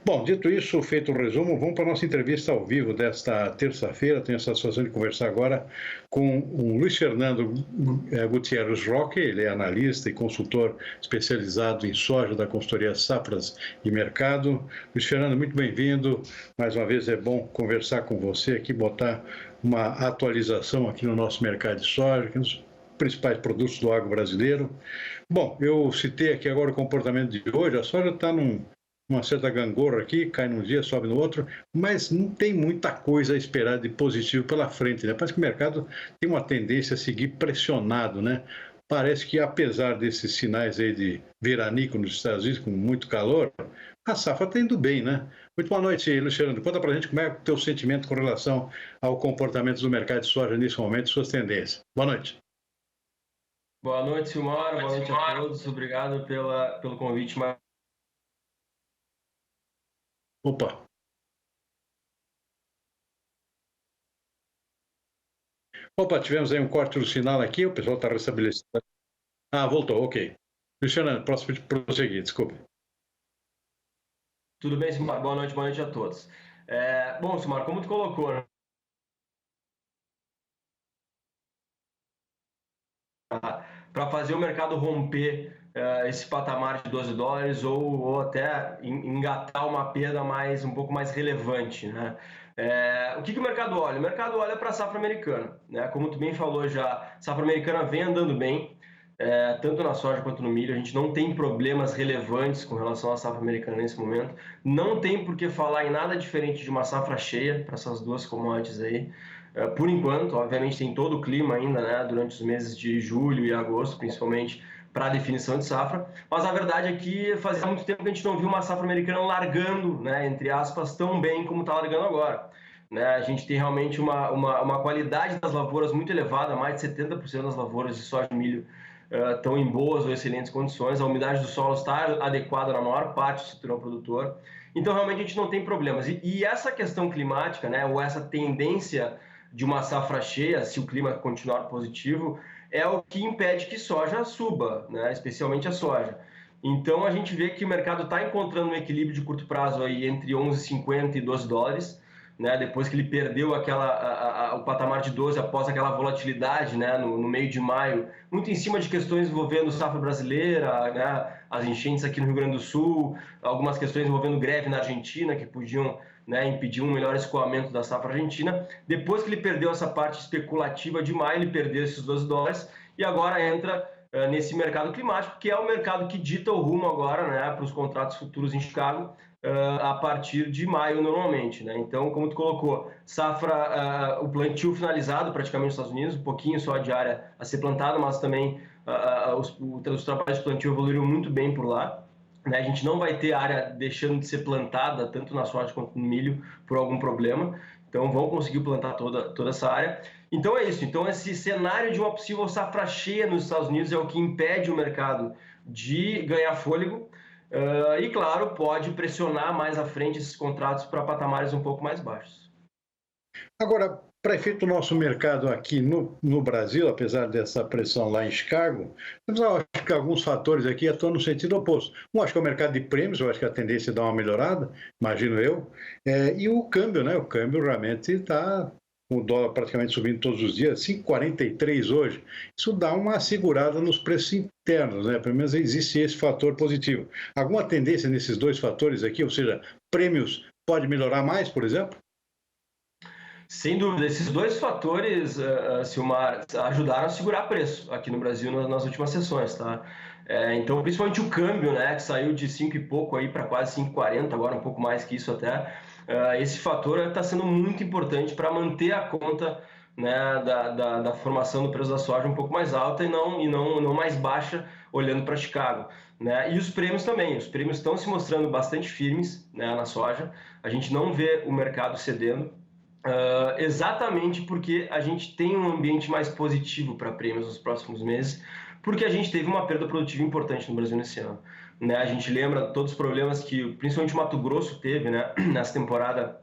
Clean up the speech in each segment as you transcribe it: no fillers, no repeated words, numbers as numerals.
Bom, dito isso, feito o resumo, vamos para a nossa entrevista ao vivo desta terça-feira. Tenho a satisfação de conversar agora com o Luiz Fernando Gutierrez Roque. Ele é analista e consultor especializado em soja da consultoria Safras e Mercado. Luiz Fernando, muito bem-vindo. Mais uma vez é bom conversar com você aqui, botar uma atualização aqui no nosso mercado de soja, que nos principais produtos do agro brasileiro. Bom, eu citei aqui agora o comportamento de hoje. A soja está uma certa gangorra aqui, cai num dia, sobe no outro, mas não tem muita coisa a esperar de positivo pela frente, né? Parece que o mercado tem uma tendência a seguir pressionado, né? Parece que, apesar desses sinais aí de veranico nos Estados Unidos, com muito calor, a safra está indo bem, né? Muito boa noite, Luciano. Conta pra gente como é o teu sentimento com relação ao comportamento do mercado de soja nesse momento e suas tendências. Boa noite. Boa noite, Silmar. Boa noite a todos. Obrigado pelo convite. Opa. Opa, tivemos aí um corte do sinal aqui, o pessoal está restabelecido. Ah, voltou, ok. Luciano, posso prosseguir, desculpe. Tudo bem, Silmar? Boa noite a todos. Bom, Silmar, como tu colocou, né? Para fazer o mercado romper esse patamar de $12 ou até engatar uma perda um pouco mais relevante, né? O que o mercado olha? O mercado olha para a safra americana, né? Como tu bem falou já, a safra americana vem andando bem, tanto na soja quanto no milho. A gente não tem problemas relevantes com relação à safra americana nesse momento. Não tem por que falar em nada diferente de uma safra cheia para essas duas commodities aí. Por enquanto, obviamente tem todo o clima ainda, né, durante os meses de julho e agosto, principalmente, para a definição de safra, mas a verdade é que fazia muito tempo que a gente não viu uma safra americana largando, né, entre aspas, tão bem como está largando agora. Né? A gente tem realmente uma qualidade das lavouras muito elevada, mais de 70% das lavouras de soja e milho estão em boas ou excelentes condições, a umidade do solo está adequada na maior parte do cinturão produtor, então realmente a gente não tem problemas. E essa questão climática, né, ou essa tendência de uma safra cheia, se o clima continuar positivo, é o que impede que soja suba, né? Especialmente a soja. Então a gente vê que o mercado está encontrando um equilíbrio de curto prazo aí entre 11,50 e $12, né? Depois que ele perdeu o patamar de 12 após aquela volatilidade, né? no meio de maio, muito em cima de questões envolvendo safra brasileira, né? As enchentes aqui no Rio Grande do Sul, algumas questões envolvendo greve na Argentina que podiam, né, impedir um melhor escoamento da safra argentina. Depois que ele perdeu essa parte especulativa de maio, ele perdeu esses $12 e agora entra nesse mercado climático, que é o mercado que dita o rumo agora, né, para os contratos futuros em Chicago, a partir de maio normalmente, né? Então, como tu colocou, safra, o plantio finalizado praticamente nos Estados Unidos, um pouquinho só de área a ser plantada, mas também os trabalhos de plantio evoluíram muito bem por lá. Né? A gente não vai ter área deixando de ser plantada, tanto na soja quanto no milho, por algum problema. Então, vão conseguir plantar toda essa área. Então, é isso. Então, esse cenário de uma possível safra cheia nos Estados Unidos é o que impede o mercado de ganhar fôlego. E, claro, pode pressionar mais à frente esses contratos para patamares um pouco mais baixos. Agora, para efeito do nosso mercado aqui no Brasil, apesar dessa pressão lá em Chicago, temos, acho que, alguns fatores aqui atuam no sentido oposto. Um, acho que é o mercado de prêmios, eu acho que a tendência é dar uma melhorada, imagino eu, e o câmbio, né? O câmbio realmente está com o dólar praticamente subindo todos os dias, 5,43 hoje. Isso dá uma segurada nos preços internos, né? Pelo menos existe esse fator positivo. Alguma tendência nesses dois fatores aqui, ou seja, prêmios pode melhorar mais, por exemplo? Sem dúvida, esses dois fatores, Silmar, ajudaram a segurar preço aqui no Brasil nas últimas sessões, tá? Então, principalmente o câmbio, né, que saiu de 5 e pouco aí para quase 5,40, agora um pouco mais que isso até. Esse fator está sendo muito importante para manter a conta, né, da formação do preço da soja um pouco mais alta e não mais baixa, olhando para Chicago. Né? E os prêmios também, os prêmios estão se mostrando bastante firmes, né, na soja. A gente não vê o mercado cedendo. Exatamente porque a gente tem um ambiente mais positivo para prêmios nos próximos meses, porque a gente teve uma perda produtiva importante no Brasil nesse ano. Né? A gente lembra todos os problemas que principalmente o Mato Grosso teve, né, nessa temporada,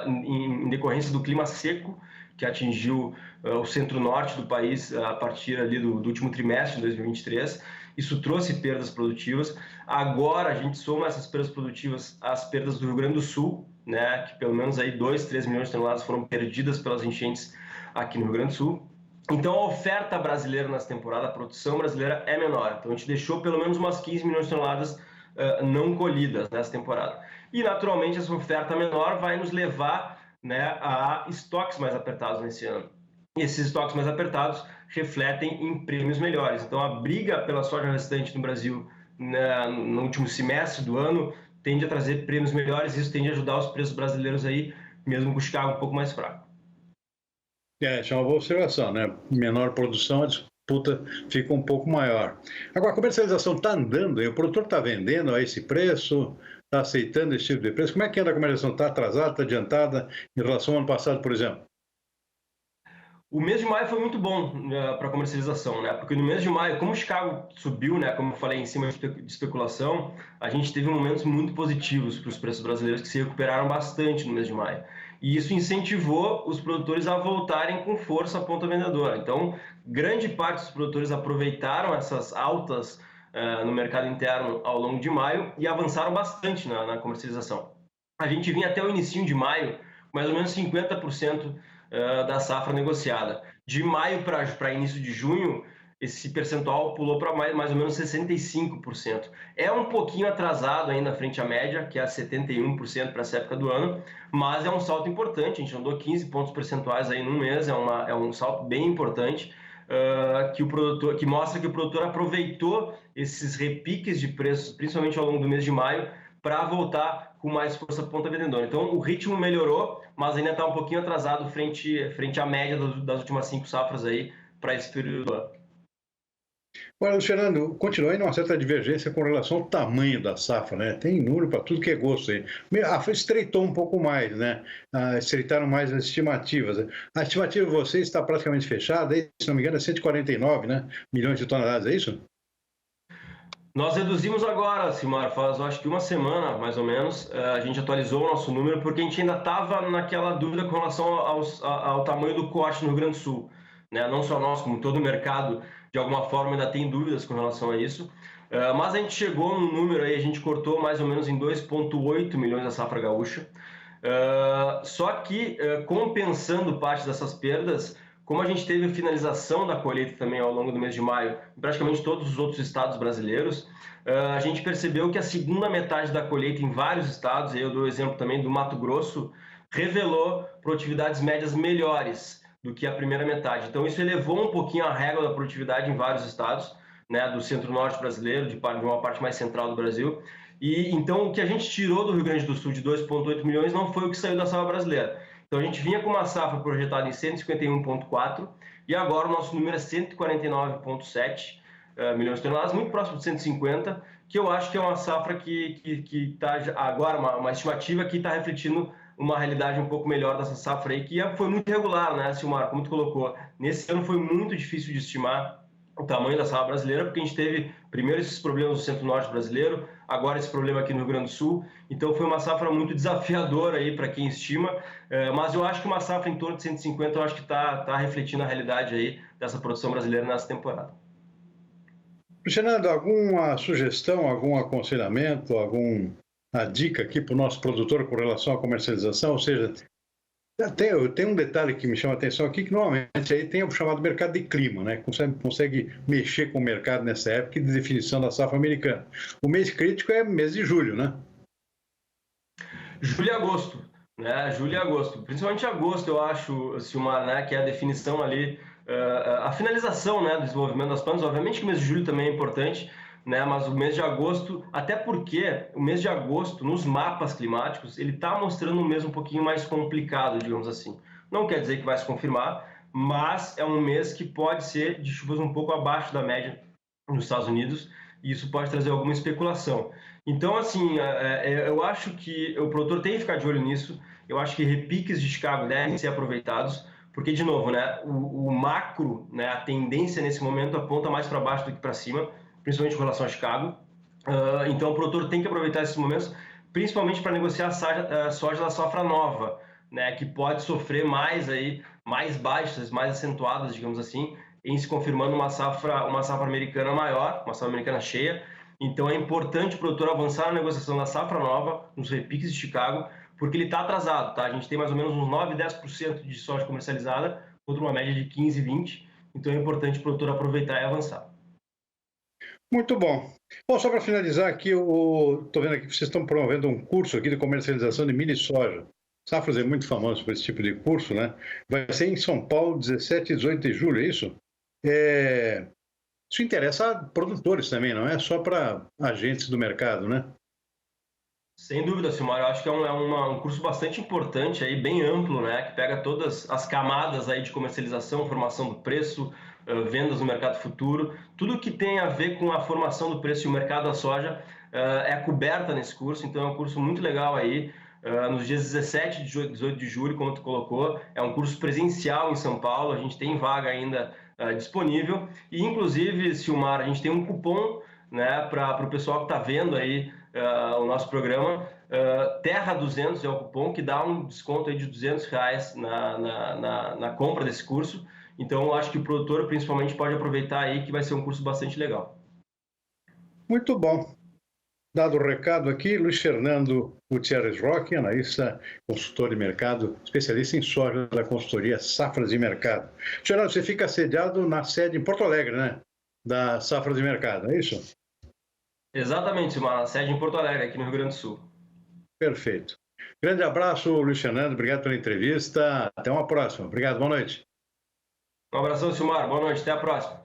em decorrência do clima seco que atingiu o centro-norte do país a partir ali do último trimestre de 2023. isso trouxe perdas produtivas. Agora a gente soma essas perdas produtivas às perdas do Rio Grande do Sul, né, que pelo menos aí 2, 3 milhões de toneladas foram perdidas pelas enchentes aqui no Rio Grande do Sul. Então a oferta brasileira nessa temporada, a produção brasileira é menor. Então a gente deixou pelo menos umas 15 milhões de toneladas não colhidas nessa temporada. E naturalmente essa oferta menor vai nos levar, né, a estoques mais apertados nesse ano. E esses estoques mais apertados refletem em prêmios melhores. Então a briga pela soja restante no Brasil, né, no último semestre do ano tende a trazer prêmios melhores e isso tende a ajudar os preços brasileiros aí, mesmo com o Chicago um pouco mais fraco. Essa é uma boa observação, né? Menor produção, a disputa fica um pouco maior. Agora, a comercialização está andando, o produtor está vendendo a esse preço, está aceitando esse tipo de preço. Como é que anda a comercialização? Está atrasada, está adiantada em relação ao ano passado, por exemplo? O mês de maio foi muito bom para comercialização, né? Porque no mês de maio, como o Chicago subiu, né? Como eu falei, em cima de especulação, a gente teve momentos muito positivos para os preços brasileiros que se recuperaram bastante no mês de maio. E isso incentivou os produtores a voltarem com força à ponta vendedora. Então, grande parte dos produtores aproveitaram essas altas no mercado interno ao longo de maio e avançaram bastante na comercialização. A gente vinha até o início de maio, mais ou menos 50% da safra negociada. De maio para início de junho, esse percentual pulou para mais ou menos 65%. É um pouquinho atrasado ainda frente à média, que é 71% para essa época do ano, mas é um salto importante. A gente andou 15 pontos percentuais aí num mês, é um salto bem importante, que mostra que o produtor aproveitou esses repiques de preços, principalmente ao longo do mês de maio, para voltar com mais força ponta vendedora. Então, o ritmo melhorou, mas ainda está um pouquinho atrasado frente à média das últimas 5 safras aí para esse período do ano. Olha, Fernando, continua aí uma certa divergência com relação ao tamanho da safra, né? Tem número para tudo que é gosto aí. Estreitou um pouco mais, né? Estreitaram mais as estimativas. A estimativa de vocês está praticamente fechada, aí, se não me engano, é 149, né? Milhões de toneladas, é isso? Nós reduzimos agora, Silmar, faz acho que uma semana, mais ou menos, a gente atualizou o nosso número porque a gente ainda estava naquela dúvida com relação ao tamanho do corte no Rio Grande do Sul, né? Não só nós, como todo o mercado, de alguma forma ainda tem dúvidas com relação a isso, mas a gente chegou num número aí, a gente cortou mais ou menos em 2,8 milhões da safra gaúcha, só que compensando parte dessas perdas, como a gente teve a finalização da colheita também ao longo do mês de maio, em praticamente todos os outros estados brasileiros, a gente percebeu que a segunda metade da colheita em vários estados, eu dou o exemplo também do Mato Grosso, revelou produtividades médias melhores do que a primeira metade. Então isso elevou um pouquinho a régua da produtividade em vários estados, né, do centro-norte brasileiro, de uma parte mais central do Brasil. E então o que a gente tirou do Rio Grande do Sul de 2,8 milhões não foi o que saiu da safra brasileira. Então a gente vinha com uma safra projetada em 151,4 e agora o nosso número é 149,7 milhões de toneladas, muito próximo de 150, que eu acho que é uma safra que está agora, uma estimativa que está refletindo uma realidade um pouco melhor dessa safra aí, que foi muito irregular, né, Silmar, como tu colocou. Nesse ano foi muito difícil de estimar o tamanho da safra brasileira, porque a gente teve primeiro esses problemas no centro-norte brasileiro, agora esse problema aqui no Rio Grande do Sul, então foi uma safra muito desafiadora aí para quem estima, mas eu acho que uma safra em torno de 150, eu acho que está refletindo a realidade aí dessa produção brasileira nessa temporada. Fernando, alguma sugestão, algum aconselhamento, alguma dica aqui para o nosso produtor com relação à comercialização? Ou seja, tem um detalhe que me chama a atenção aqui, que normalmente aí tem o chamado mercado de clima, né? Consegue mexer com o mercado nessa época de definição da safra americana. O mês crítico é mês de julho, né? Julho e agosto, né? Julho e agosto. Principalmente agosto, eu acho, Silmar, né? Que é a definição ali, a finalização, né, do desenvolvimento das plantas. Obviamente que o mês de julho também é importante, né, mas o mês de agosto, até porque o mês de agosto, nos mapas climáticos, ele está mostrando um mês um pouquinho mais complicado, digamos assim. Não quer dizer que vai se confirmar, mas é um mês que pode ser de chuvas um pouco abaixo da média nos Estados Unidos, e isso pode trazer alguma especulação. Então, assim, eu acho que o produtor tem que ficar de olho nisso. Eu acho que repiques de Chicago devem ser aproveitados, porque, de novo, né, o macro, né, a tendência nesse momento aponta mais para baixo do que para cima, principalmente com relação a Chicago. Então, o produtor tem que aproveitar esses momentos, principalmente para negociar a soja da safra nova, né, que pode sofrer mais baixas, mais acentuadas, digamos assim, em se confirmando uma safra americana maior, uma safra americana cheia. Então é importante o produtor avançar na negociação da safra nova, nos repiques de Chicago, porque ele está atrasado, tá? A gente tem mais ou menos uns 9, 10% de soja comercializada, contra uma média de 15, 20. Então é importante o produtor aproveitar e avançar. Muito bom. Bom, só para finalizar aqui, estou vendo aqui que vocês estão promovendo um curso aqui de comercialização de mini soja. Safras é muito famoso por esse tipo de curso, né? Vai ser em São Paulo, 17 e 18 de julho, é isso? Isso interessa a produtores também, não é só para agentes do mercado, né? Sem dúvida, Silmar. Eu acho que é um curso bastante importante, aí, bem amplo, né? Que pega todas as camadas aí de comercialização, formação do preço, vendas no mercado futuro. Tudo que tem a ver com a formação do preço e o mercado da soja é coberta nesse curso. Então é um curso muito legal aí. Nos dias 17 e 18 de julho, como tu colocou, é um curso presencial em São Paulo. A gente tem vaga ainda disponível. E, inclusive, Silmar, a gente tem um cupom, né, para o pessoal que está vendo aí o nosso programa. Terra 200 é o cupom que dá um desconto aí de R$200 na compra desse curso. Então, eu acho que o produtor, principalmente, pode aproveitar aí, que vai ser um curso bastante legal. Muito bom. Dado o recado aqui, Luiz Fernando Gutierrez Roque, analista, consultor de mercado, especialista em soja da consultoria Safras de Mercado. Fernando, você fica sediado na sede em Porto Alegre, né? Da Safras de Mercado, é isso? Exatamente, Silmar, na sede em Porto Alegre, aqui no Rio Grande do Sul. Perfeito. Grande abraço, Luiz Fernando. Obrigado pela entrevista. Até uma próxima. Obrigado. Boa noite. Um abração, Silmar. Boa noite. Até a próxima.